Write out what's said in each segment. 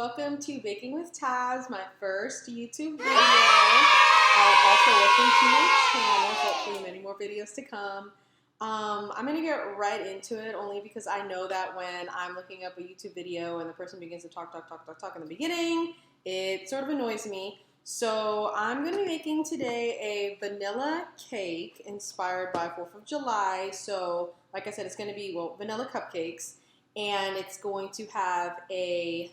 Welcome to Baking with Taz, my first YouTube video. Also welcome to my channel, hopefully many more videos to come. I'm going to get right into it only because I know that when I'm looking up a YouTube video and the person begins to talk in the beginning, it sort of annoys me. So I'm going to be making today a vanilla cake inspired by 4th of July. So like I said, it's going to be, vanilla cupcakes. And it's going to have a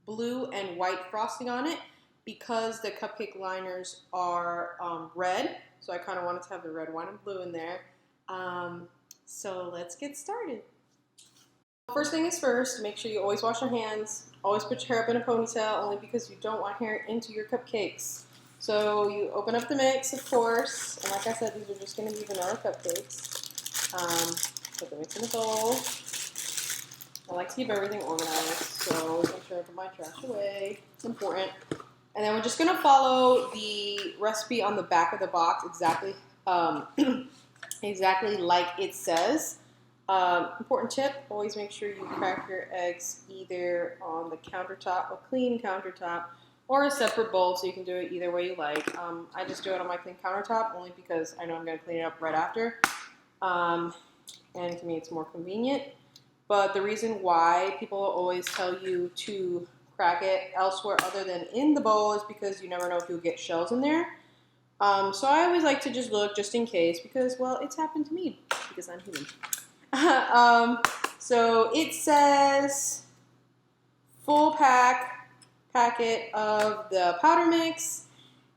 blue and white frosting on it because the cupcake liners are red. So I kind of wanted to have the red, white, and blue in there. So let's get started. First thing is first, make sure you always wash your hands. Always put your hair up in a ponytail, only because you don't want hair into your cupcakes. So you open up the mix, of course. And like I said, these are just going to be vanilla cupcakes. Put the mix in the bowl. I like to keep everything organized, so always make sure I put my trash away. It's important. And then we're just going to follow the recipe on the back of the box exactly, exactly like it says. Important tip, always make sure you crack your eggs either on the countertop, a clean countertop, or a separate bowl, so you can do it either way you like. I just do it on my clean countertop only because I know I'm going to clean it up right after. And to me it's more convenient. But the reason why people always tell you to crack it elsewhere other than in the bowl is because you never know if you'll get shells in there. So I always like to just look just in case because, well, it's happened to me because I'm human. So it says full packet of the powder mix,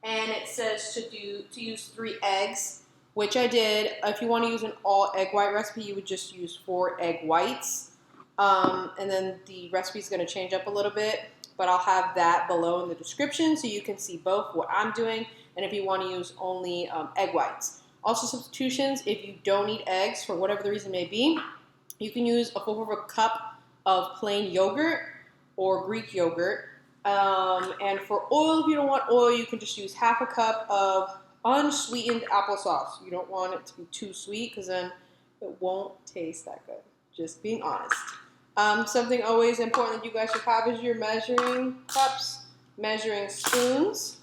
and it says to use 3 eggs. Which I did. If you want to use an all egg white recipe, you would just use 4 egg whites. And then the recipe is going to change up a little bit, but I'll have that below in the description so you can see both what I'm doing and if you want to use only egg whites. Also substitutions, if you don't need eggs for whatever the reason may be, you can use a 1/4 cup of plain yogurt or Greek yogurt. And for oil, if you don't want oil, you can just use 1/2 cup of unsweetened applesauce. You don't want it to be too sweet because then it won't taste that good. Just being honest. Something always important that you guys should have is your measuring cups, measuring spoons.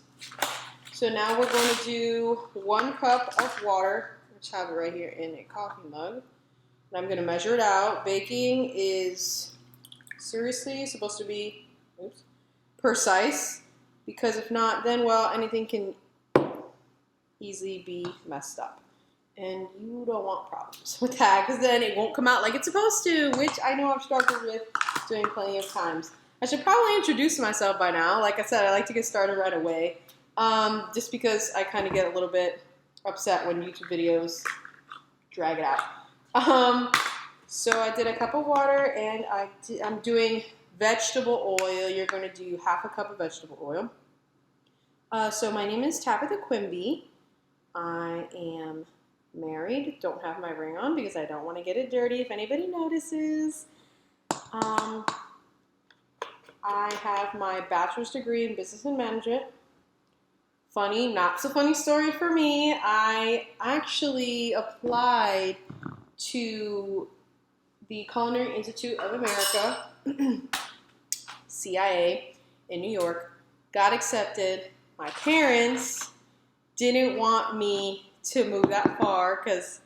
So now we're going to do 1 cup of water, which I have it right here in a coffee mug. And I'm going to measure it out. Baking is seriously supposed to be precise because if not, then, well, anything can easily be messed up, and you don't want problems with that because then it won't come out like it's supposed to, which I know I've struggled with doing plenty of times. I should probably introduce myself by now. Like I said, I like to get started right away, just because I kind of get a little bit upset when YouTube videos drag it out. So I did a cup of water, and I'm doing vegetable oil. You're going to do 1/2 cup of vegetable oil. So my name is Tabitha Quimby. I am married, don't have my ring on because I don't want to get it dirty if anybody notices. I have my bachelor's degree in business and management. Funny, not so funny story for me. I actually applied to the Culinary Institute of America, CIA, in New York, got accepted. My parents didn't want me to move that far because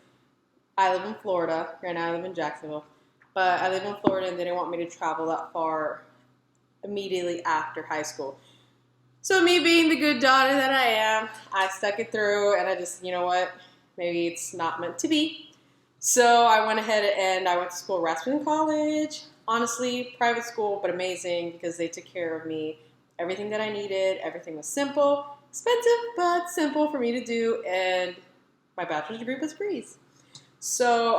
I live in Florida. Right now I live in Jacksonville. But I live in Florida and they didn't want me to travel that far immediately after high school. So me being the good daughter that I am, I stuck it through and I just, you know what, maybe it's not meant to be. So I went ahead and I went to school at Rasmussen College. Honestly, private school, but amazing because they took care of me. Everything that I needed, everything was simple. Expensive, but simple for me to do, and my bachelor's degree was breeze. So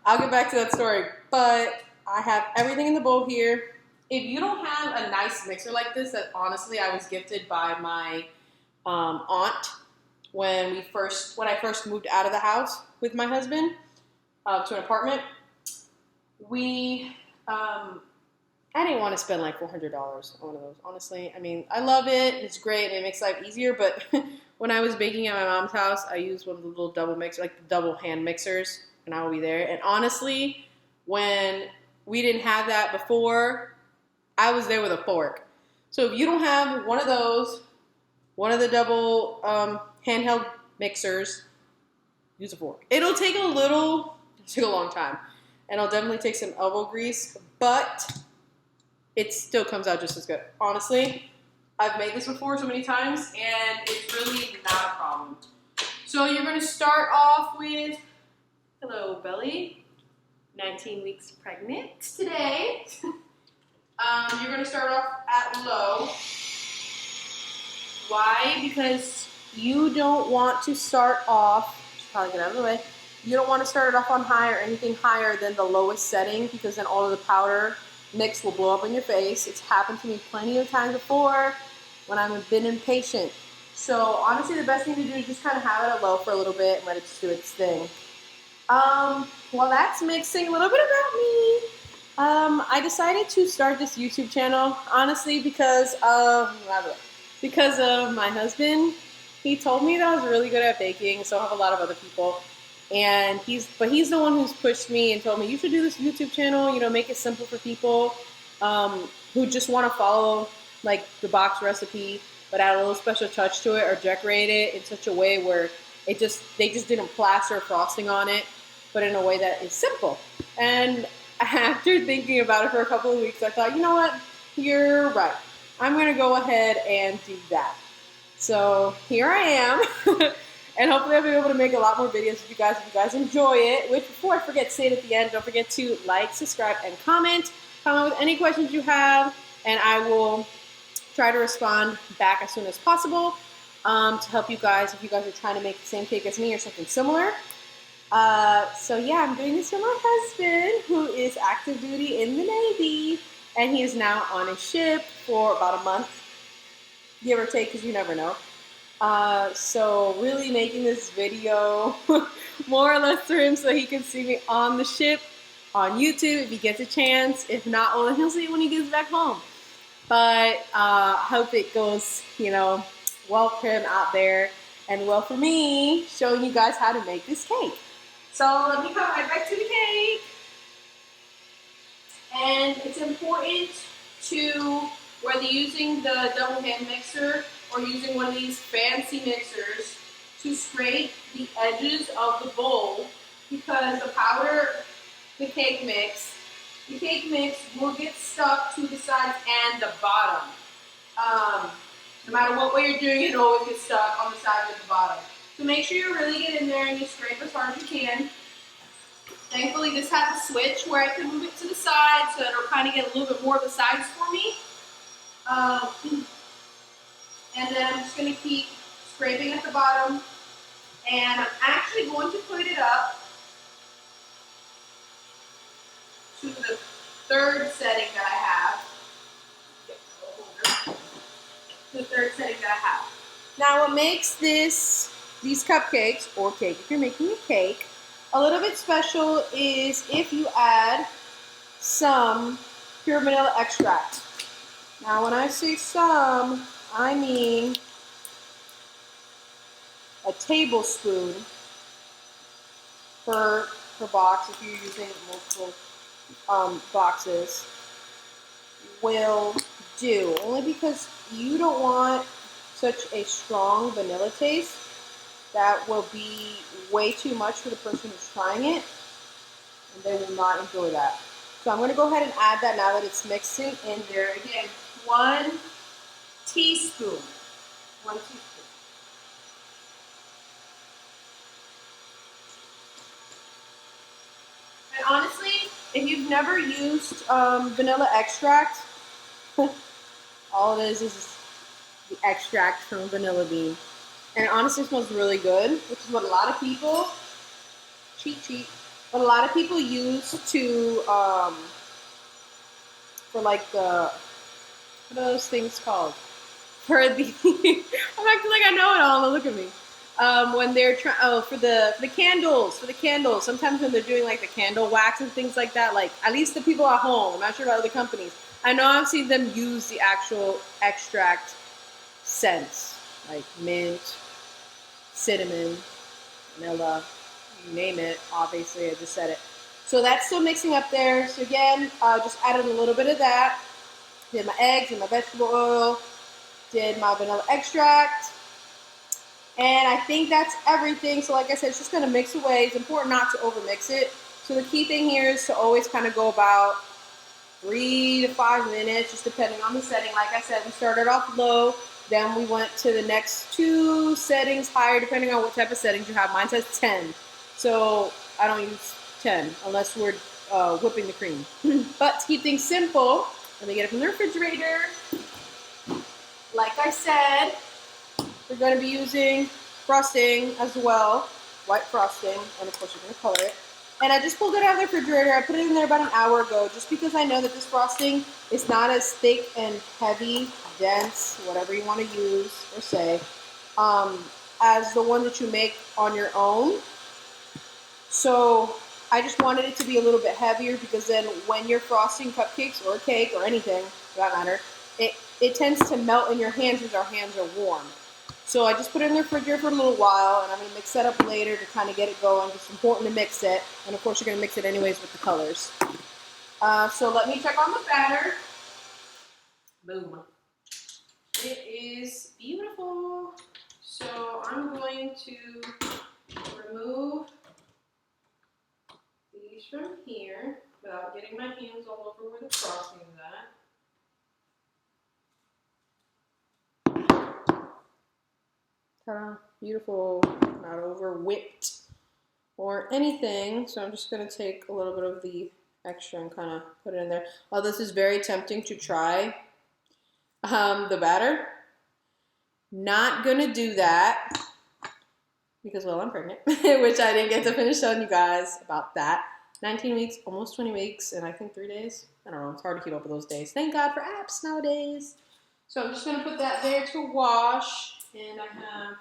I'll get back to that story, but I have everything in the bowl here. If you don't have a nice mixer like this, that honestly I was gifted by my aunt when I first moved out of the house with my husband to an apartment. I didn't want to spend like $400 on one of those, honestly. I mean, I love it. It's great. And it makes life easier. But when I was baking at my mom's house, I used one of the little double mixers, like the double hand mixers, and I will be there. And honestly, when we didn't have that before, I was there with a fork. So if you don't have one of those, one of the double handheld mixers, use a fork. It'll take a long time. And it'll definitely take some elbow grease, but it still comes out just as good. Honestly, I've made this before so many times, and it's really not a problem. So you're going to start off with, hello, Belly, 19 weeks pregnant today. You're going to start off at low. Why? Because you don't want to start off, probably get out of the way, you don't want to start it off on high or anything higher than the lowest setting, because then all of the powder mix will blow up in your face. It's happened to me plenty of times before when I've been impatient. So honestly, the best thing to do is just kind of have it at low for a little bit and let it just do its thing. While that's mixing, a little bit about me. I decided to start this YouTube channel, honestly, because of my husband. He told me that I was really good at baking, so have a lot of other people. And he's the one who's pushed me and told me, you should do this YouTube channel, make it simple for people who just want to follow like the box recipe, but add a little special touch to it or decorate it in such a way where they just didn't plaster frosting on it, but in a way that is simple. And after thinking about it for a couple of weeks, I thought, you know what, you're right. I'm going to go ahead and do that. So here I am. And hopefully I'll be able to make a lot more videos if you guys enjoy it. Which, before I forget to say it at the end, don't forget to like, subscribe, and comment. Comment with any questions you have, and I will try to respond back as soon as possible to help you guys if you guys are trying to make the same cake as me or something similar. So yeah, I'm doing this for my husband, who is active duty in the Navy, and he is now on a ship for about a month, give or take, because you never know. So really making this video more or less for him so he can see me on the ship on YouTube if he gets a chance. If not, well, then he'll see it when he gets back home. But hope it goes, well for him out there and well for me, showing you guys how to make this cake. So let me come right back to the cake. And it's important to, whether using the double hand mixer or using one of these fancy mixers, to scrape the edges of the bowl, because the powder, the cake mix will get stuck to the sides and the bottom. No matter what way you're doing, it always gets stuck on the sides and the bottom. So make sure you really get in there and you scrape as hard as you can. Thankfully, this has a switch where I can move it to the side so it'll kind of get a little bit more of the sides for me. And then I'm just going to keep scraping at the bottom. And I'm actually going to put it up to the third setting that I have. The third setting that I have. Now what makes these cupcakes, or cake if you're making a cake, a little bit special is if you add some pure vanilla extract. Now when I say some, I mean a tablespoon per box. If you're using multiple boxes, will do. Only because you don't want such a strong vanilla taste. That will be way too much for the person who's trying it, and they will not enjoy that. So I'm going to go ahead and add that now that it's mixing in there. Again, 1 teaspoon. 1 teaspoon. And honestly, if you've never used vanilla extract, all it is the extract from a vanilla bean. And it honestly smells really good, which is what a lot of people, what a lot of people use to, for like the, what are those things called? For the, I'm acting like I know it all, look at me. When they're trying, for the candles, sometimes when they're doing like the candle wax and things like that, like at least the people at home, I'm not sure about other companies, I know I've seen them use the actual extract scents, like mint, cinnamon, vanilla, you name it. Obviously, I just said it. So that's still mixing up there. So again, just added a little bit of that. Did my eggs and my vegetable oil. Did my vanilla extract. And I think that's everything. So like I said, it's just going to mix away. It's important not to overmix it. So the key thing here is to always kind of go about 3 to 5 minutes, just depending on the setting. Like I said, we started off low. Then we went to the next 2 settings higher, depending on what type of settings you have. Mine says 10. So I don't use 10 unless we're whipping the cream. But to keep things simple, let me get it from the refrigerator. Like I said, we're going to be using frosting as well, white frosting, and of course you're going to color it. And I just pulled it out of the refrigerator. I put it in there about an hour ago just because I know that this frosting is not as thick and heavy, dense, whatever you want to use or say, as the one that you make on your own. So I just wanted it to be a little bit heavier because then when you're frosting cupcakes or a cake or anything, for that matter, it tends to melt in your hands because our hands are warm. So I just put it in the refrigerator for a little while, and I'm going to mix that up later to kind of get it going. It's important to mix it, and of course you're going to mix it anyways with the colors. So let me check on the batter. Boom. It is beautiful. So I'm going to remove these from here without getting my hands all over where the frosting is at. Ta-da. Beautiful, not over whipped or anything. So I'm just going to take a little bit of the extra and kind of put it in there. While this is very tempting to try the batter, not going to do that because, well, I'm pregnant, which I didn't get to finish telling you guys about that. 19 weeks, almost 20 weeks, and I think 3 days. I don't know. It's hard to keep up with those days. Thank God for apps nowadays. So I'm just going to put that there to wash. And I have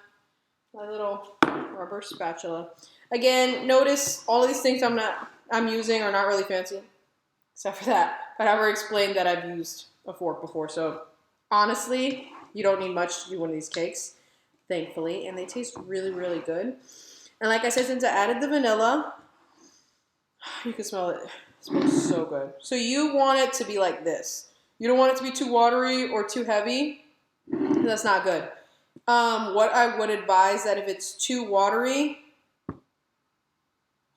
my little rubber spatula. Again, notice all of these things I'm using are not really fancy, except for that. But I've already explained that I've used a fork before. So honestly, you don't need much to do one of these cakes, thankfully. And they taste really, really good. And like I said, since I added the vanilla, you can smell it. It smells so good. So you want it to be like this. You don't want it to be too watery or too heavy. That's not good. What I would advise that if it's too watery,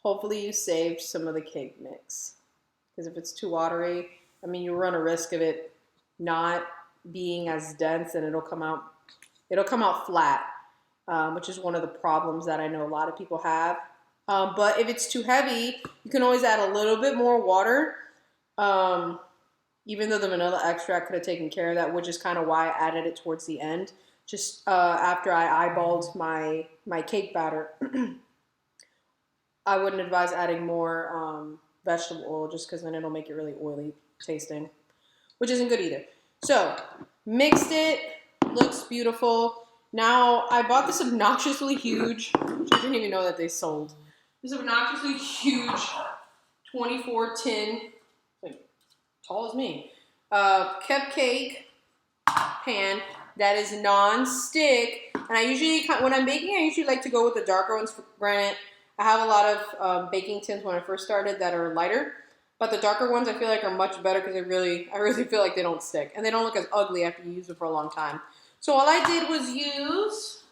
hopefully you saved some of the cake mix. Because if it's too watery, I mean, you run a risk of it not being as dense and it'll come out flat, which is one of the problems that I know a lot of people have. But if it's too heavy, you can always add a little bit more water. Even though the vanilla extract could have taken care of that, which is kind of why I added it towards the end. Just after I eyeballed my cake batter, I wouldn't advise adding more vegetable oil just because then it'll make it really oily tasting, which isn't good either. So, mixed it, looks beautiful. Now, I bought this obnoxiously huge, which I didn't even know that they sold. This obnoxiously huge 24 tin, like tall as me, cupcake pan that is non-stick. And I usually, when I'm baking, I usually like to go with the darker ones. Granted, I have a lot of baking tins when I first started that are lighter, but the darker ones I feel like are much better because I really feel like they don't stick. And they don't look as ugly after you use them for a long time. So all I did was use,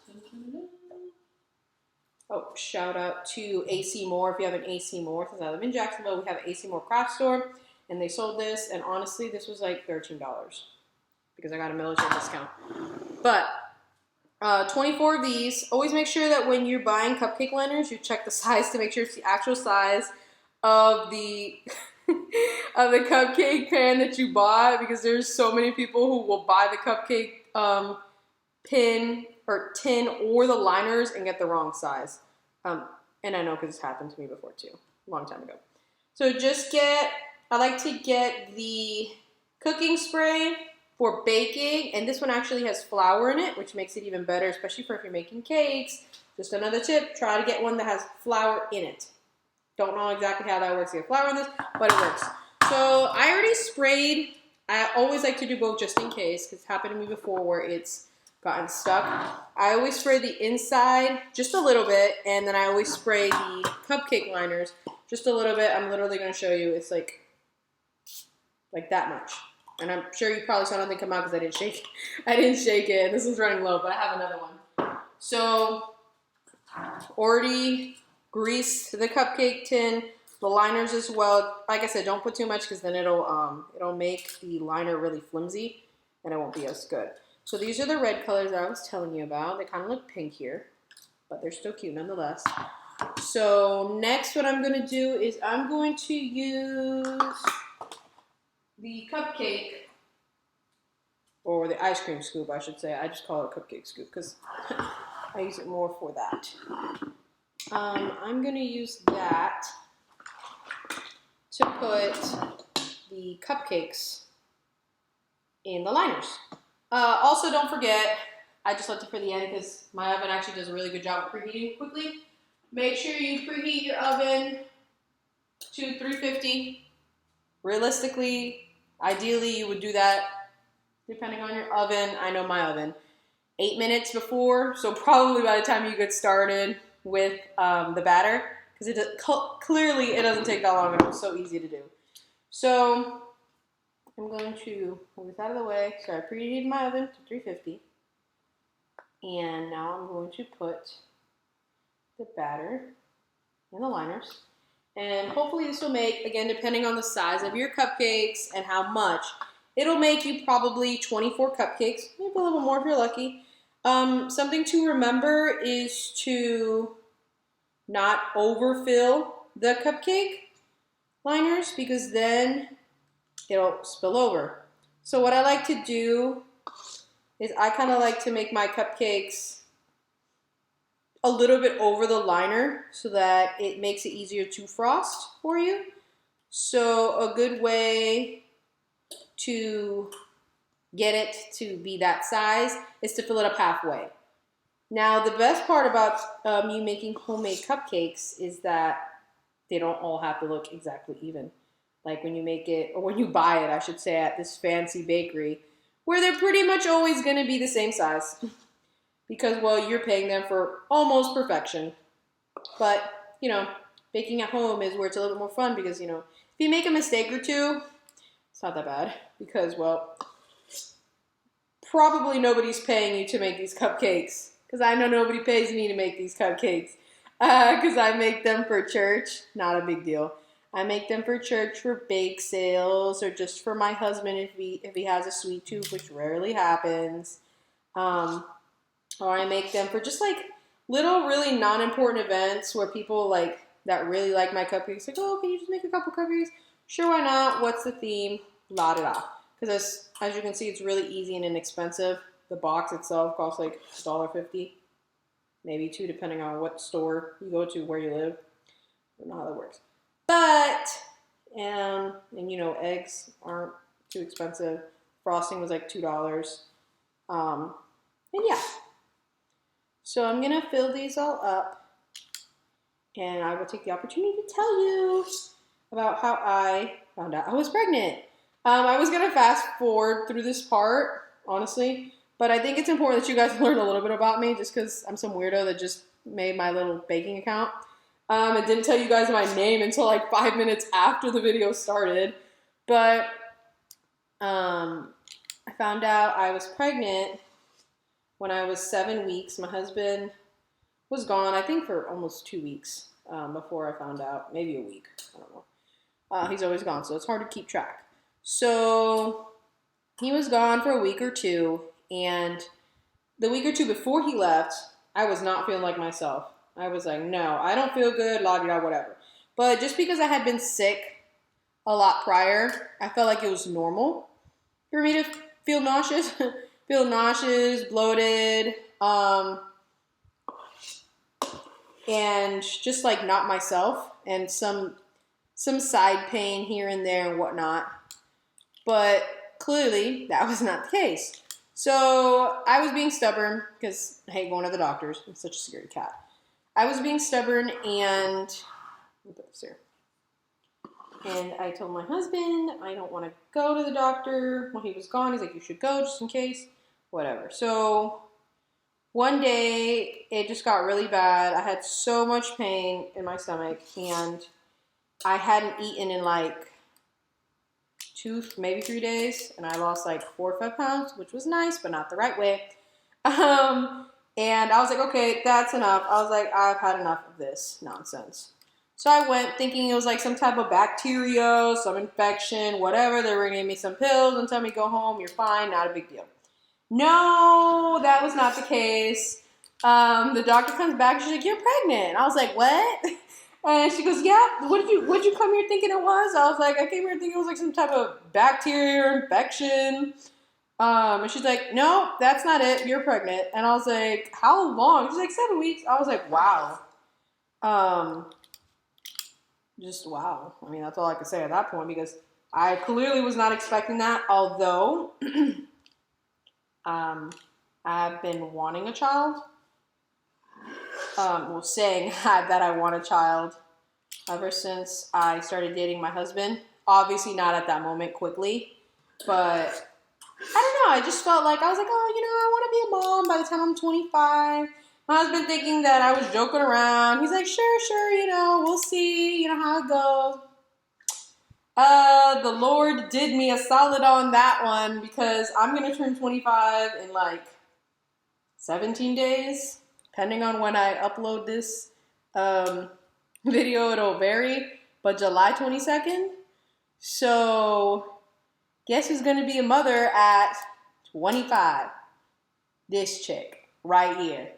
shout out to AC Moore if you have an AC Moore. Since I live in Jacksonville, we have an AC Moore craft store, and they sold this, and honestly, this was like $13 because I got a military discount. But 24 of these. Always make sure that when you're buying cupcake liners, you check the size to make sure it's the actual size of the of the cupcake pan that you bought, because there's so many people who will buy the cupcake pin or tin or the liners and get the wrong size. And I know because it's happened to me before too, a long time ago. So I like to get the cooking spray for baking, and this one actually has flour in it, which makes it even better, especially for if you're making cakes. Just another tip, try to get one that has flour in it. Don't know exactly how that works to get flour in this, but it works. So I already sprayed. I always like to do both just in case, because it's happened to me before where it's gotten stuck. I always spray the inside just a little bit, and then I always spray the cupcake liners just a little bit. I'm literally going to show you. It's like that much. And I'm sure you probably saw nothing come out because I didn't shake it. I didn't shake it. This is running low, but I have another one. So, already greased the cupcake tin, the liners as well. Like I said, don't put too much because then it'll make the liner really flimsy and it won't be as good. So these are the red colors that I was telling you about. They kind of look pink here, but they're still cute nonetheless. So next what I'm going to do is I'm going to use the cupcake, or the ice cream scoop, I should say. I just call it a cupcake scoop because I use it more for that. I'm going to use that to put the cupcakes in the liners. Also, don't forget, I just left it for the end because my oven actually does a really good job of preheating quickly. Make sure you preheat your oven to 350. Realistically, ideally, you would do that depending on your oven. I know my oven. 8 minutes before, so probably by the time you get started with the batter, because clearly it doesn't take that long and it's so easy to do. So I'm going to move this out of the way. So I preheated my oven to 350. And now I'm going to put the batter in the liners. And hopefully this will make, again, depending on the size of your cupcakes and how much, it'll make you probably 24 cupcakes, maybe a little more if you're lucky. Something to remember is to not overfill the cupcake liners because then it'll spill over. So what I like to do is I kind of like to make my cupcakes a little bit over the liner so that it makes it easier to frost for you. So a good way to get it to be that size is to fill it up halfway. Now the best part about you making homemade cupcakes is that they don't all have to look exactly even. Like when you make it, or when you buy it, I should say, at this fancy bakery, where they're pretty much always going to be the same size. Because, well, you're paying them for almost perfection. But, you know, baking at home is where it's a little bit more fun because, you know, if you make a mistake or two, it's not that bad. Because, well, probably nobody's paying you to make these cupcakes. Because I know nobody pays me to make these cupcakes. Because I make them for church. Not a big deal. I make them for church for bake sales or just for my husband if he has a sweet tooth, which rarely happens. Or I make them for just like little really non-important events where people like that really like my cupcakes like, oh, can you just make a couple cupcakes? Sure, why not? What's the theme? La da da. Because as you can see, it's really easy and inexpensive. The box itself costs like $1.50, maybe $2, depending on what store you go to, where you live. I don't know how that works. But, and you know, eggs aren't too expensive. Frosting was like $2. And yeah. So I'm going to fill these all up. And I will take the opportunity to tell you about how I found out I was pregnant. I was going to fast forward through this part, honestly. But I think it's important that you guys learn a little bit about me just because I'm some weirdo that just made my little baking account. And didn't tell you guys my name until like 5 minutes after the video started. But I found out I was pregnant when I was 7 weeks. My husband was gone, I think, for almost 2 weeks before I found out. Maybe a week. I don't know. He's always gone, so it's hard to keep track. So he was gone for a week or two. And the week or two before he left, I was not feeling like myself. I was like, no, I don't feel good, la-di-da, whatever. But just because I had been sick a lot prior, I felt like it was normal for me to feel nauseous. Feel nauseous, bloated, and just like not myself, and some side pain here and there and whatnot. But clearly, that was not the case. So I was being stubborn because I hate going to the doctors. I'm such a scaredy cat. I was being stubborn and let me put this here. And I told my husband I don't want to go to the doctor. When he was gone, he's like, you should go just in case. Whatever. So one day it just got really bad. I had so much pain in my stomach and I hadn't eaten in like 2, maybe 3 days, and I lost like 4 or 5 pounds, which was nice, but not the right way. And I was like, okay, that's enough. I was like, I've had enough of this nonsense. So I went thinking it was like some type of bacteria, some infection, whatever. They were going to give me some pills and tell me, go home, you're fine, not a big deal. No, that was not the case. The doctor comes back, she's like, you're pregnant. And I was like, what? And she goes, yeah, what did you come here thinking it was? I was like, I came here thinking it was like some type of bacteria or infection. And she's like, no, that's not it. You're pregnant. And I was like, how long? She's like, 7 weeks. I was like, wow. Just wow. I mean, that's all I could say at that point because I clearly was not expecting that. Although, I've been wanting a child. Saying that I want a child ever since I started dating my husband. Obviously not at that moment quickly, but I don't know. I just felt like, I was like, oh, I want to be a mom by the time I'm 25. My husband thinking that I was joking around. He's like, sure, we'll see, how it goes. The Lord did me a solid on that one because I'm going to turn 25 in like 17 days. Depending on when I upload this video, it'll vary. But July 22nd. So guess who's going to be a mother at 25? This chick right here.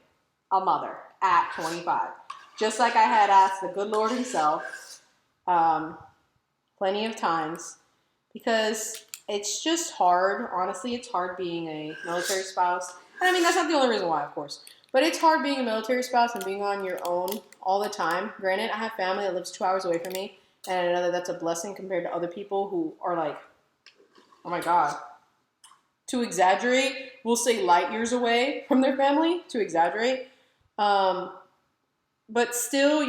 A mother at 25. Just like I had asked the good Lord himself plenty of times. Because it's just hard. Honestly, it's hard being a military spouse. And I mean, that's not the only reason why, of course. But it's hard being a military spouse and being on your own all the time. Granted, I have family that lives 2 hours away from me. And I know that that's a blessing compared to other people who are like, oh my God. To exaggerate, we'll say light years away from their family, to exaggerate. But still,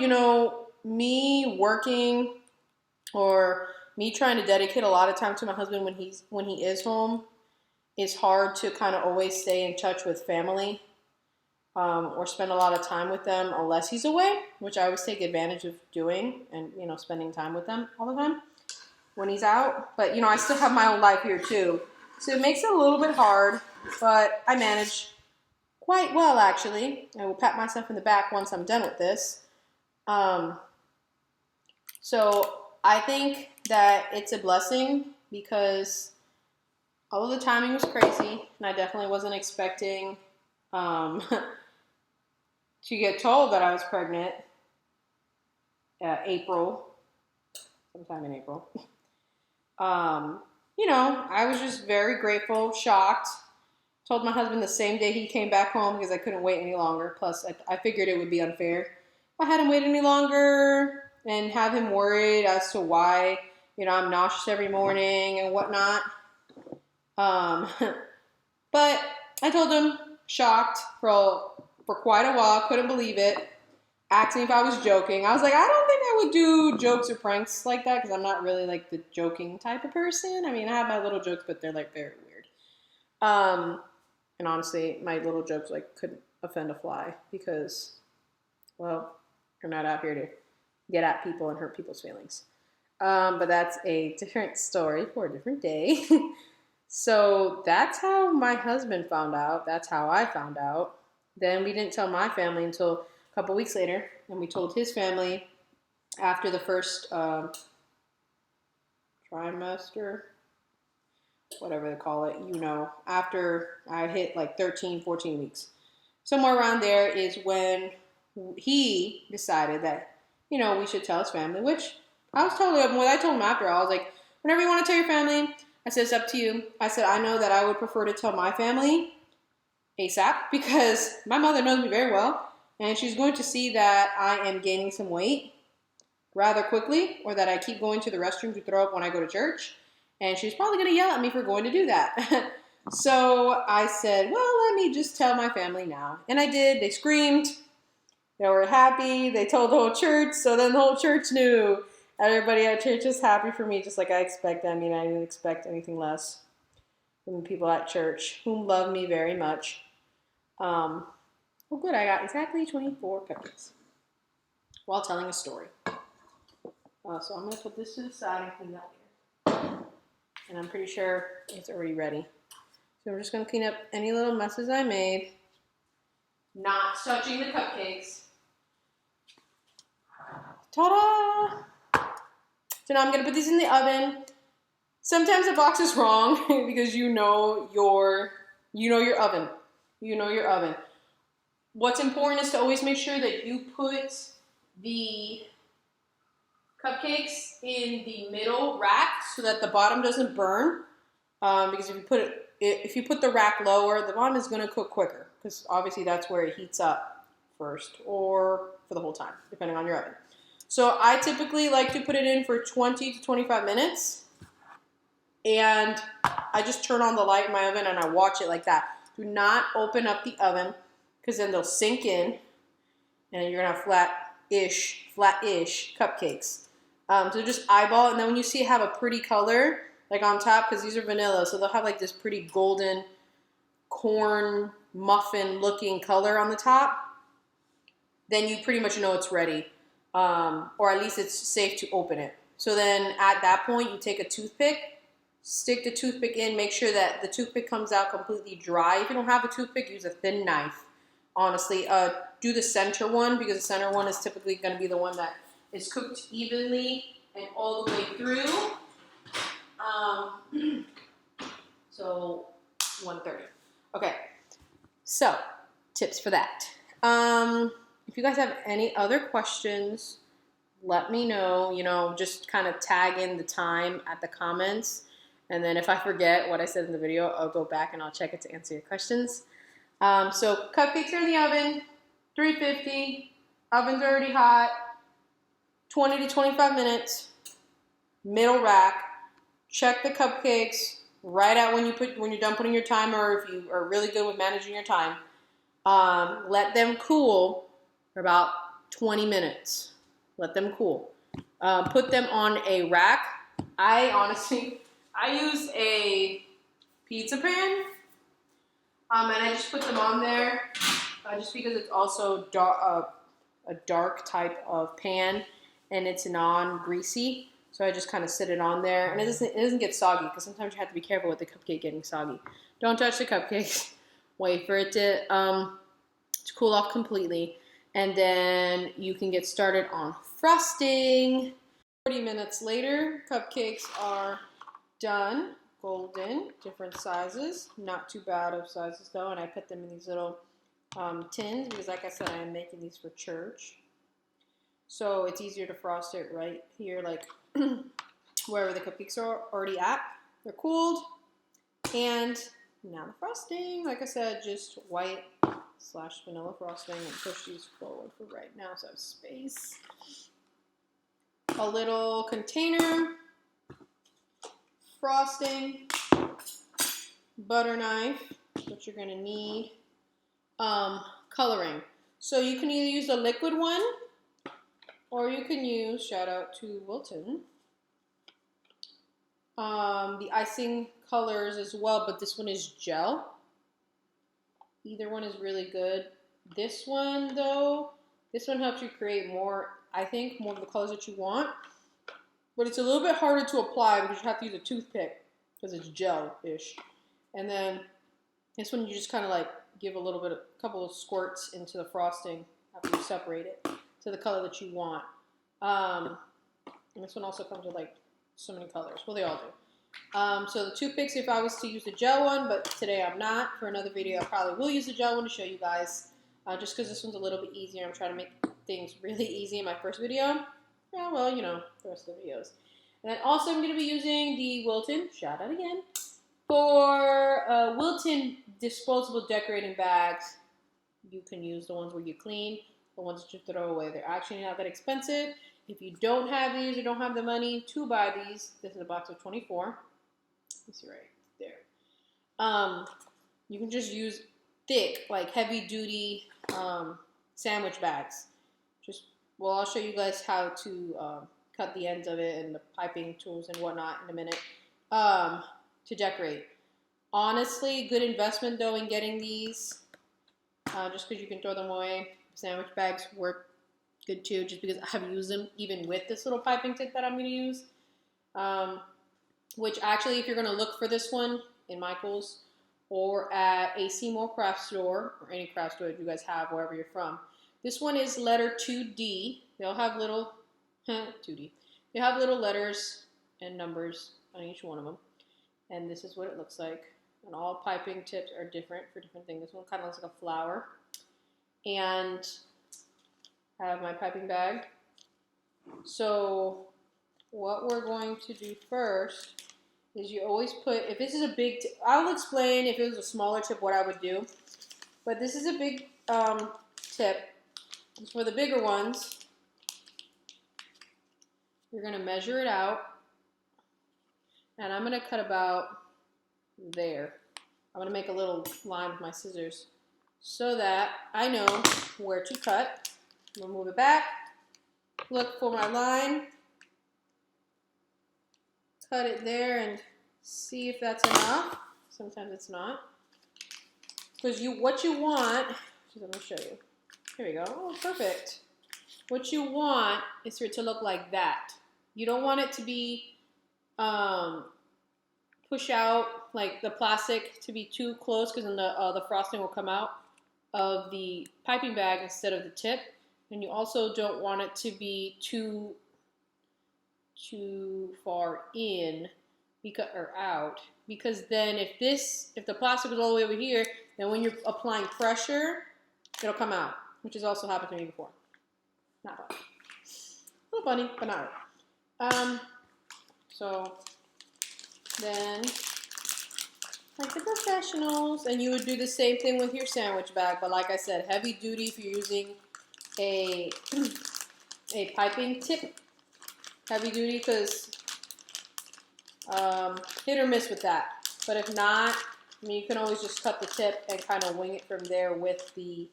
me working or me trying to dedicate a lot of time to my husband when he is home, it's hard to kind of always stay in touch with family or spend a lot of time with them unless he's away, which I always take advantage of doing and, spending time with them all the time when he's out. But, I still have my own life here too. So it makes it a little bit hard, but I manage quite well, actually. I will pat myself in the back once I'm done with this. So I think that it's a blessing because although the timing was crazy, and I definitely wasn't expecting to get told that I was pregnant sometime in April. I was just very grateful, shocked. Told my husband the same day he came back home because I couldn't wait any longer. Plus, I figured it would be unfair if I had him wait any longer and have him worried as to why, I'm nauseous every morning and whatnot. But I told him, shocked for quite a while, couldn't believe it. Asked me if I was joking. I was like, I don't think I would do jokes or pranks like that because I'm not really like the joking type of person. I mean, I have my little jokes, but they're like very weird. And honestly, my little jokes like couldn't offend a fly because, well, you're not out here to get at people and hurt people's feelings. But that's a different story for a different day. So that's how my husband found out. That's how I found out. Then we didn't tell my family until a couple weeks later, and we told his family after the first trimester, whatever they call it, after I hit like 13, 14 weeks. Somewhere around there is when he decided that, we should tell his family, which I was totally open with. I told him after, I was like, whenever you want to tell your family, I said, it's up to you. I said, I know that I would prefer to tell my family ASAP because my mother knows me very well and she's going to see that I am gaining some weight rather quickly or that I keep going to the restroom to throw up when I go to church. And she's probably going to yell at me for going to do that. So I said, well, let me just tell my family now. And I did. They screamed. They were happy. They told the whole church. So then the whole church knew. Everybody at church is happy for me, just like I expect. I mean, I didn't expect anything less from the people at church who love me very much. Well, good. I got exactly 24 cupcakes while telling a story. So I'm going to put this to the side and clean that later. and I'm pretty sure it's already ready. So we're just gonna clean up any little messes I made. Not touching the cupcakes. Ta-da! So now I'm gonna put these in the oven. Sometimes the box is wrong because you know your oven. You know your oven. What's important is to always make sure that you put the cupcakes in the middle rack so that the bottom doesn't burn. Because if you put the rack lower, the bottom is gonna cook quicker because obviously that's where it heats up first or for the whole time, depending on your oven. So I typically like to put it in for 20 to 25 minutes. And I just turn on the light in my oven and I watch it like that. Do not open up the oven because then they'll sink in and you're gonna have flat-ish cupcakes. So just eyeball, and then when you see it have a pretty color, like on top, because these are vanilla, so they'll have like this pretty golden corn muffin looking color on the top, then you pretty much know it's ready. Or at least it's safe to open it. So then at that point, you take a toothpick, stick the toothpick in, make sure that the toothpick comes out completely dry. If you don't have a toothpick, use a thin knife. Honestly, do the center one because the center one is typically going to be the one that is cooked evenly and all the way through. So 130. Okay, so tips for that. If you guys have any other questions, let me know. Just kind of tag in the time at the comments. And then if I forget what I said in the video, I'll go back and I'll check it to answer your questions. So cupcakes are in the oven, 350. Oven's already hot. 20 to 25 minutes. Middle rack. Check the cupcakes right out when you're done putting your timer, or if you are really good with managing your time. Let them cool for about 20 minutes. Let them cool. Put them on a rack. I use a pizza pan, and I just put them on there just because it's also a dark type of pan, and it's non-greasy. So I just kind of sit it on there, and it doesn't get soggy because sometimes you have to be careful with the cupcake getting soggy. Don't touch the cupcakes. Wait for it to cool off completely, and then you can get started on frosting. 40 minutes later, cupcakes are done, golden, different sizes, not too bad of sizes though, and I put them in these little tins because, like I said, I am making these for church. So it's easier to frost it right here, like wherever the cupcakes are already at. They're cooled. And now the frosting, like I said, just white/vanilla frosting, and push these forward for right now so I have space. A little container, frosting, butter knife, what you're gonna need, coloring. So you can either use the liquid one, or you can use, shout out to Wilton, the icing colors as well, but this one is gel. Either one is really good. This one though, this one helps you create more, I think, more of the colors that you want. But it's a little bit harder to apply because you have to use a toothpick because it's gel-ish. And then this one you just kind of like give a couple of squirts into the frosting after you separate it to the color that you want. And this one also comes with like so many colors. Well, they all do. So the toothpicks, if I was to use the gel one, but today I'm not. For another video, I probably will use the gel one to show you guys. Just because this one's a little bit easier. I'm trying to make things really easy in my first video. Yeah, well, the rest of the videos. And then also I'm going to be using the Wilton, shout out again, for Wilton disposable decorating bags. You can use the ones where you clean, the ones that you throw away. They're actually not that expensive. If you don't have these or don't have the money to buy these, this is a box of 24. Let's see right there. You can just use thick, like heavy duty sandwich bags. I'll show you guys how to cut the ends of it and the piping tools and whatnot in a minute to decorate. Honestly, good investment though in getting these, just because you can throw them away. Sandwich bags work good too, just because I have used them even with this little piping tip that I'm going to use. which actually, if you're going to look for this one in Michael's or at a Seymour craft store or any craft store that you guys have wherever you're from, this one is letter 2D. They'll have little 2D. They have little letters and numbers on each one of them, and this is what it looks like. And all piping tips are different for different things. This one kind of looks like a flower, and I have my piping bag. So what we're going to do first is you always put, if this is a big tip, I'll explain if it was a smaller tip what I would do, but this is a big tip. For the bigger ones, you're going to measure it out, and I'm going to cut about there. I'm going to make a little line with my scissors so that I know where to cut. I'm going to move it back, look for my line, cut it there, and see if that's enough. Sometimes it's not. Because what you want, I'm going to show you. Here we go. Oh, perfect. What you want is for it to look like that. You don't want it to be push out, like the plastic to be too close, because then the frosting will come out of the piping bag instead of the tip. And you also don't want it to be too far in or out, because then if the plastic is all the way over here, then when you're applying pressure, it'll come out, which has also happened to me before. Not fun. A little funny, but not right. So then, like the professionals, and you would do the same thing with your sandwich bag, but like I said, heavy duty if you're using a piping tip. Heavy duty, because hit or miss with that. But if not, I mean, you can always just cut the tip and kind of wing it from there with the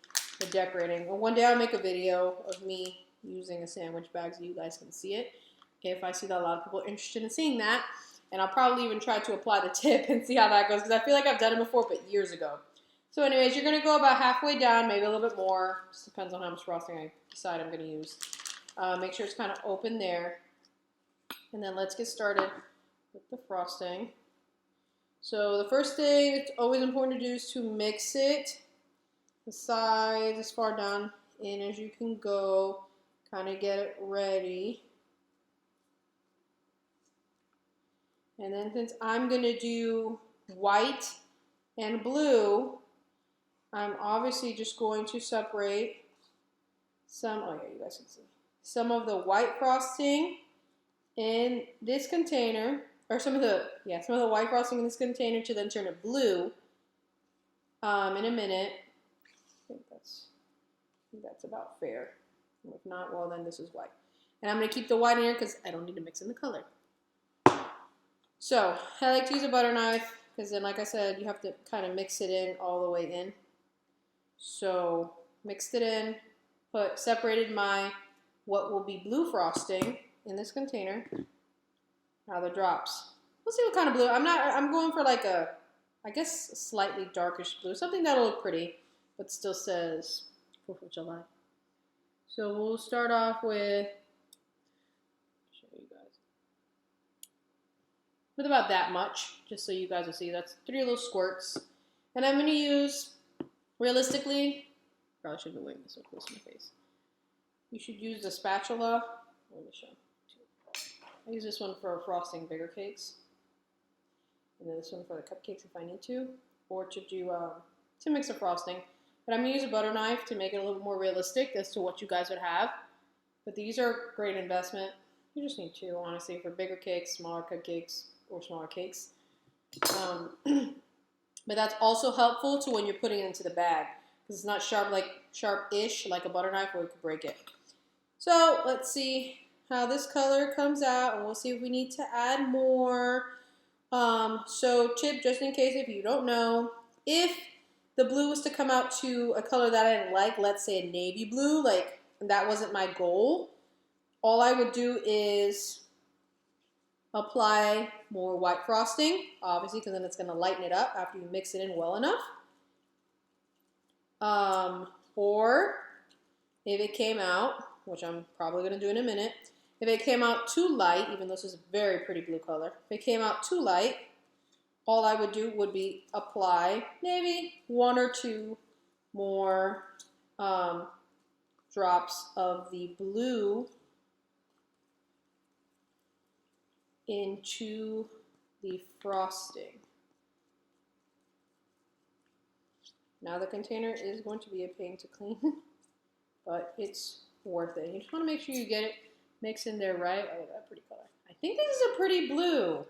decorating. Well, one day I'll make a video of me using a sandwich bag so you guys can see it, if I see that a lot of people are interested in seeing that. And I'll probably even try to apply the tip and see how that goes, because I feel like I've done it before, but years ago. So anyways, you're going to go about halfway down, maybe a little bit more. Just depends on how much frosting I decide I'm going to use. Make sure it's kind of open there. And then let's get started with the frosting. So the first thing it's always important to do is to mix it. The sides as far down in as you can go. Kind of get it ready. And then since I'm going to do white and blue, I'm obviously just going to separate some, oh yeah, you guys can see, some of the white frosting in this container, or some of the white frosting in this container to then turn it blue in a minute. I think that's about fair. If not, well then this is white. And I'm going to keep the white in here because I don't need to mix in the color. So I like to use a butter knife because then, like I said, you have to kind of mix it in all the way in. So mixed it in, separated my what will be blue frosting in this container. Now the drops. We'll see what kind of blue. I'm going for like I guess a slightly darkish blue, something that'll look pretty, but still says 4th of July. So we'll start off with, show you guys, with about that much, just so you guys will see. That's 3 little squirts. And I'm going to use, realistically, probably shouldn't be waiting so close to my face. You should use the spatula. Let me show. I use this one for frosting bigger cakes. And then this one for the cupcakes if I need to. Or to do, to mix a frosting. But I'm going to use a butter knife to make it a little more realistic as to what you guys would have. But these are great investment. You just need 2, honestly, for bigger cakes, smaller cupcakes, or smaller cakes. But that's also helpful to when you're putting it into the bag. Because it's not sharp-ish like a butter knife where it could break it. So let's see how this color comes out. And we'll see if we need to add more. So tip, just in case if you don't know, if the blue was to come out to a color that I didn't like, let's say a navy blue, like that wasn't my goal, all I would do is apply more white frosting, obviously, because then it's going to lighten it up after you mix it in well enough. Or if it came out, which I'm probably going to do in a minute, If it came out too light, even though this is a very pretty blue color, if it came out too light, all I would do would be apply maybe 1 or 2 more drops of the blue into the frosting. Now the container is going to be a pain to clean, but it's worth it. You just want to make sure you get it mixed in there right. Oh, that pretty color. I think this is a pretty blue.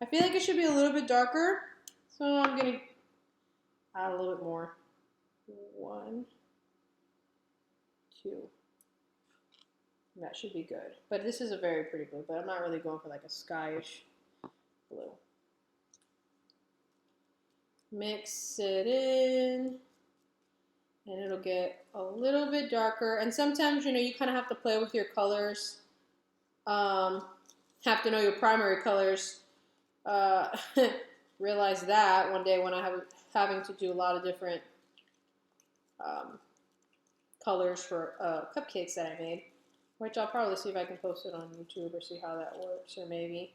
I feel like it should be a little bit darker, so I'm going to add a little bit more. 1, 2. And that should be good. But this is a very pretty blue, but I'm not really going for like a skyish blue. Mix it in, and it'll get a little bit darker. And sometimes, you know, you kind of have to play with your colors. Have to know your primary colors. Realize that one day when I have having to do a lot of different colors for cupcakes that I made, which I'll probably see if I can post it on YouTube or see how that works, or maybe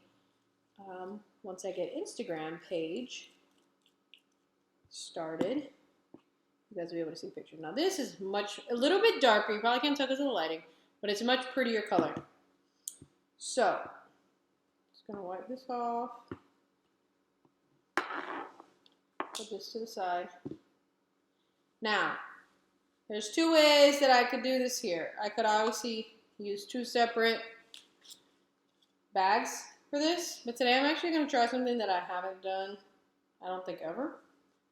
once I get Instagram page started, you guys will be able to see pictures. Now this is a little bit darker. You probably can't tell because of the lighting, but it's a much prettier color. So, just gonna wipe this off. Put this to the side. Now, there's 2 ways that I could do this here. I could obviously use 2 separate bags for this, but today I'm actually gonna try something that I haven't done, I don't think ever.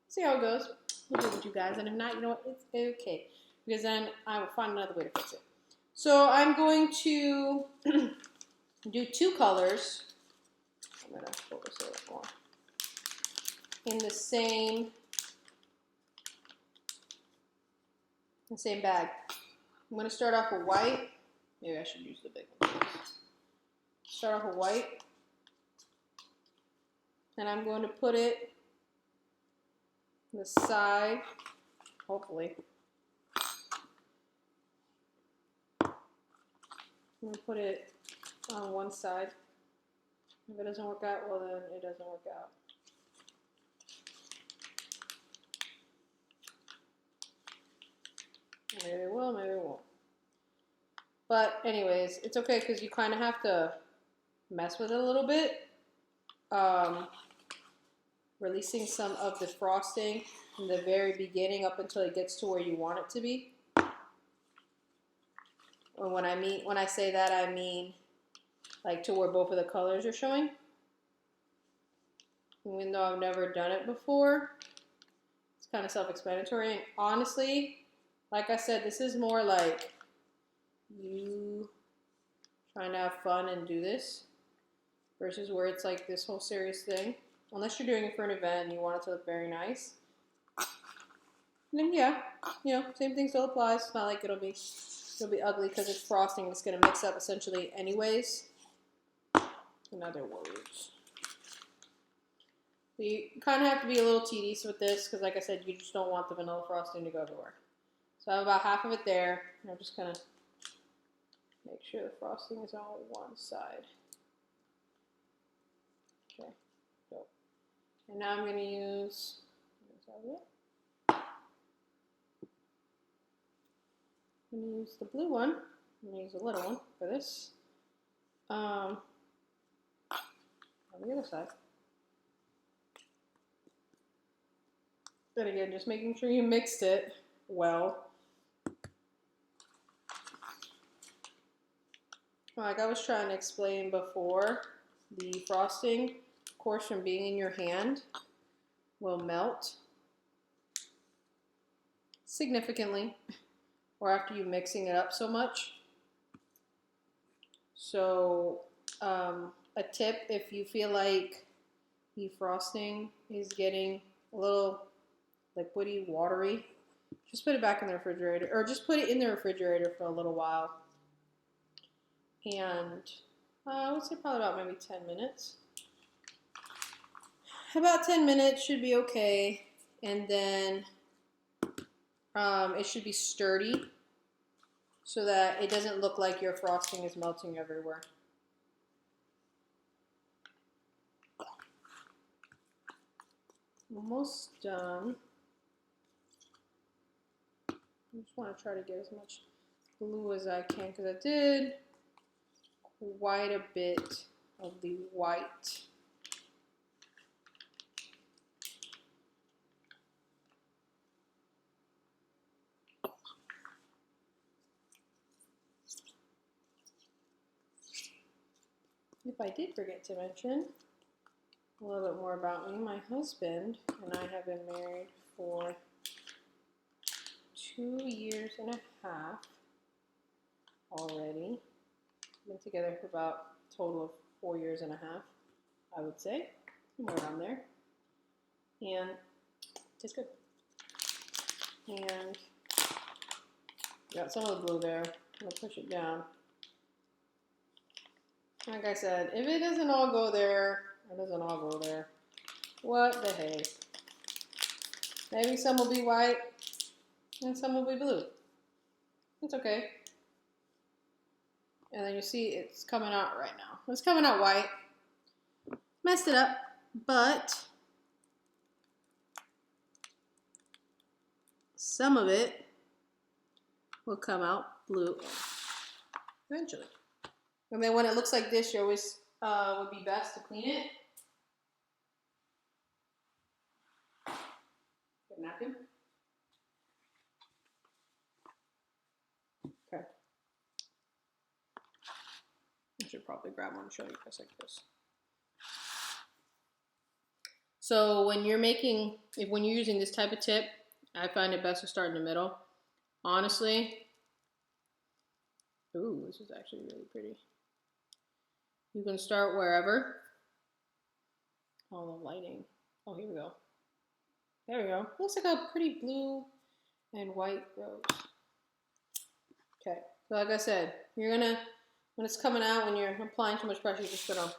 See how it goes. We'll do it with you guys, and if not, you know what, it's okay, because then I will find another way to fix it. So I'm going to do 2 colors. I'm going to focus a little more. In the same bag. I'm going to start off with white. Maybe I should use the big one. Start off with white. And I'm going to put it on the side, hopefully. I'm going to put it on one side. If it doesn't work out, well then it doesn't work out. Maybe it will, maybe it won't. But anyways, it's okay because you kind of have to mess with it a little bit. Releasing some of the frosting from the very beginning up until it gets to where you want it to be. Or when I say that, I mean like to where both of the colors are showing. Even though I've never done it before, it's kind of self-explanatory. And honestly, like I said, this is more like you trying to have fun and do this versus where it's like this whole serious thing. Unless you're doing it for an event and you want it to look very nice. And then yeah, you know, same thing still applies. It's not like it'll be ugly because it's frosting. It's going to mix up essentially anyways. In other words. So you kind of have to be a little tedious with this because like I said, you just don't want the vanilla frosting to go everywhere. So I have about half of it there. And I'm just going to make sure the frosting is on one side. Okay. So, and now I'm going to use the blue one. I'm going to use a little one for this. On the other side. Then again, just making sure you mixed it well. Like I was trying to explain before, the frosting, of course, from being in your hand, will melt significantly, or after you mixing it up so much. So, a tip, if you feel like the frosting is getting a little liquidy, watery, just put it back in the refrigerator, or just put it in the refrigerator for a little while. And I would say probably about maybe 10 minutes. About 10 minutes should be okay. And then it should be sturdy. so that it doesn't look like your frosting is melting everywhere. Almost done. I just want to try to get as much glue as I can because I did quite a bit of the white. If I did forget to mention a little bit more about me, my husband and I have been married for 2 years and a half already. Been together for about a total of 4 years and a half, I would say, somewhere around there. And it's good. And got some of the glue there. I'm gonna push it down. Like I said, if it doesn't all go there, it doesn't all go there. What the heck? Maybe some will be white and some will be blue. It's okay. And then you see it's coming out right now. It's coming out white. Messed it up, but some of it will come out blue eventually. And then when it looks like this, you always would be best to clean it. Get a napkin. Okay. I should probably grab one and show you guys like this. So when you're making, when you're using this type of tip, I find it best to start in the middle. Honestly, ooh, this is actually really pretty. You can start wherever. Oh, the lighting. Oh, here we go. There we go. Looks like a pretty blue and white rose. Okay, so like I said, you're gonna, when it's coming out, when you're applying too much pressure, you're just gonna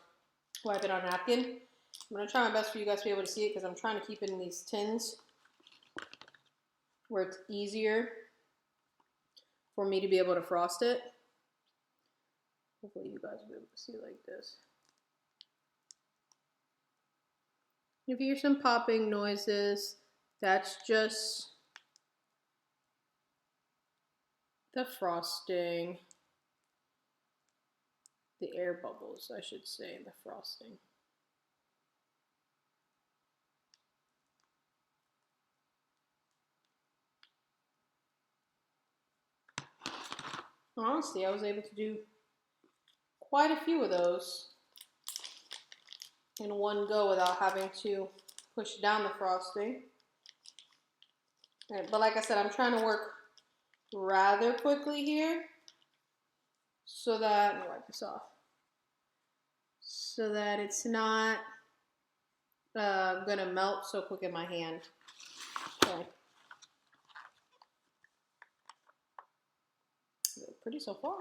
wipe it on a napkin. I'm gonna try my best for you guys to be able to see it because I'm trying to keep it in these tins where it's easier for me to be able to frost it. Hopefully you guys will be able to see it like this. If you hear some popping noises, that's just the frosting, the air bubbles, I should say, in the frosting. Honestly, I was able to do quite a few of those in one go without having to push down the frosting. But like I said, I'm trying to work rather quickly here so that, let me wipe this off, so that it's not gonna melt so quick in my hand. Okay. Pretty so far.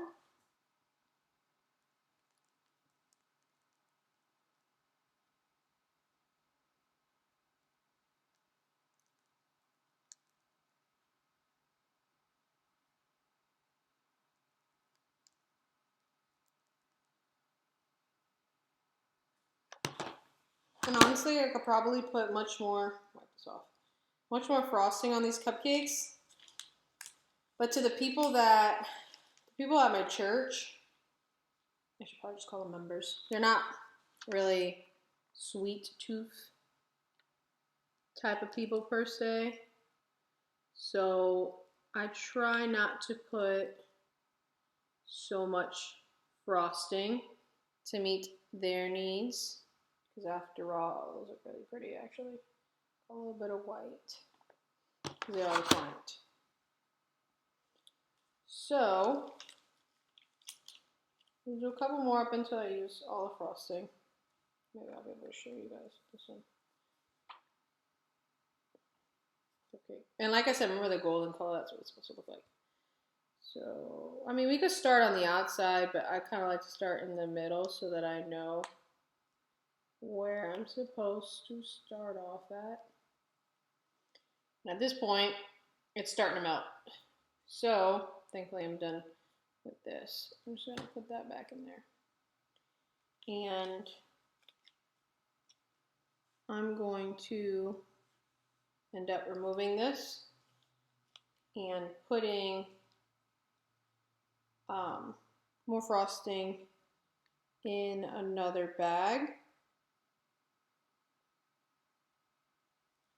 And honestly, I could probably put much more, wipe this off, much more frosting on these cupcakes. But to the people at my church, I should probably just call them members. They're not really sweet tooth type of people per se. So I try not to put so much frosting to meet their needs. Because after all, those are really pretty actually. A little bit of white. Because they always want it. So, we'll do a couple more up until I use all the frosting. Maybe I'll be able to show you guys this one. Okay. And like I said, remember the golden color, that's what it's supposed to look like. So, I mean, we could start on the outside, but I kind of like to start in the middle so that I know where I'm supposed to start off at. At this point, it's starting to melt. So, thankfully I'm done with this. I'm just gonna put that back in there. And I'm going to end up removing this and putting more frosting in another bag.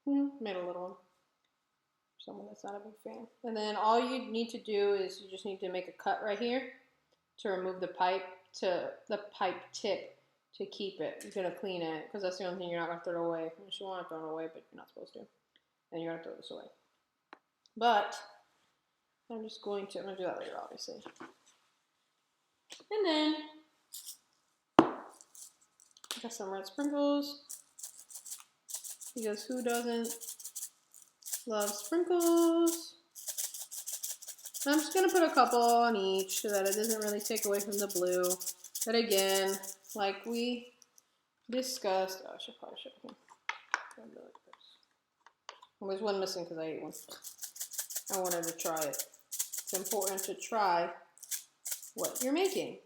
Made a little one. Someone that's not a big fan. And then all you need to do is you just need to make a cut right here to remove the pipe tip to keep it. You're gonna clean it because that's the only thing you're not gonna throw away. Unless you want to throw it away, but you're not supposed to. And you're gonna throw this away. But I'm gonna do that later, obviously. And then I got some red sprinkles. Because who doesn't love sprinkles? I'm just gonna put a couple on each so that it doesn't really take away from the blue. But again, like we discussed, oh, I should probably show you. There's one missing because I ate one. I wanted to try it. It's important to try what you're making.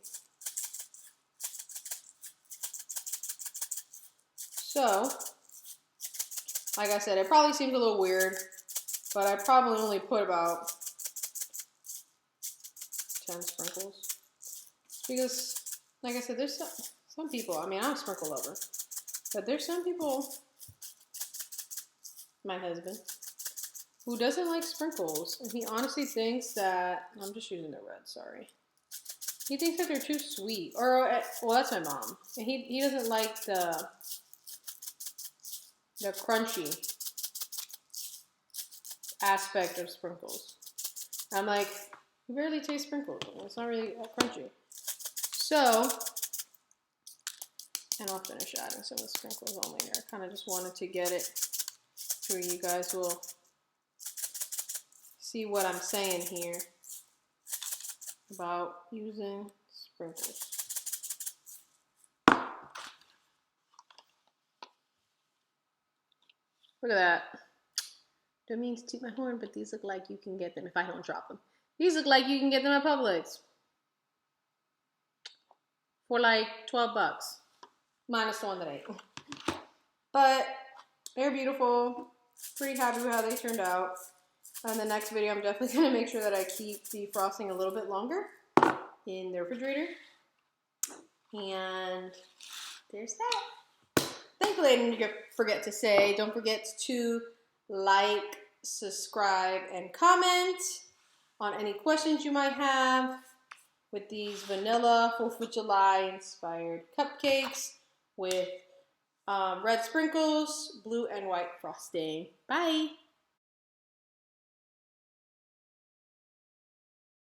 So, like I said, it probably seems a little weird, but I probably only put about 10 sprinkles. Because, like I said, there's some people, I mean, I'm a sprinkle lover, but there's some people, my husband, who doesn't like sprinkles, and he honestly thinks that, I'm just using the red, sorry. He thinks that they're too sweet, or, well, that's my mom, and he doesn't like the crunchy aspect of sprinkles. I'm like, you barely taste sprinkles. It's not really crunchy. So, and I'll finish adding some of the sprinkles on later. I kind of just wanted to get it so you guys will see what I'm saying here about using sprinkles. Look at that. Don't mean to toot my horn, but these look like you can get them if I don't drop them. These look like you can get them at Publix for like 12 bucks, minus the one that I ate. But they're beautiful. Pretty happy with how they turned out. In the next video, I'm definitely going to make sure that I keep the frosting a little bit longer in the refrigerator. And there's that. Thankfully, I didn't forget to say, don't forget to like, subscribe, and comment on any questions you might have with these vanilla 4th of July inspired cupcakes with red sprinkles, blue and white frosting. Bye!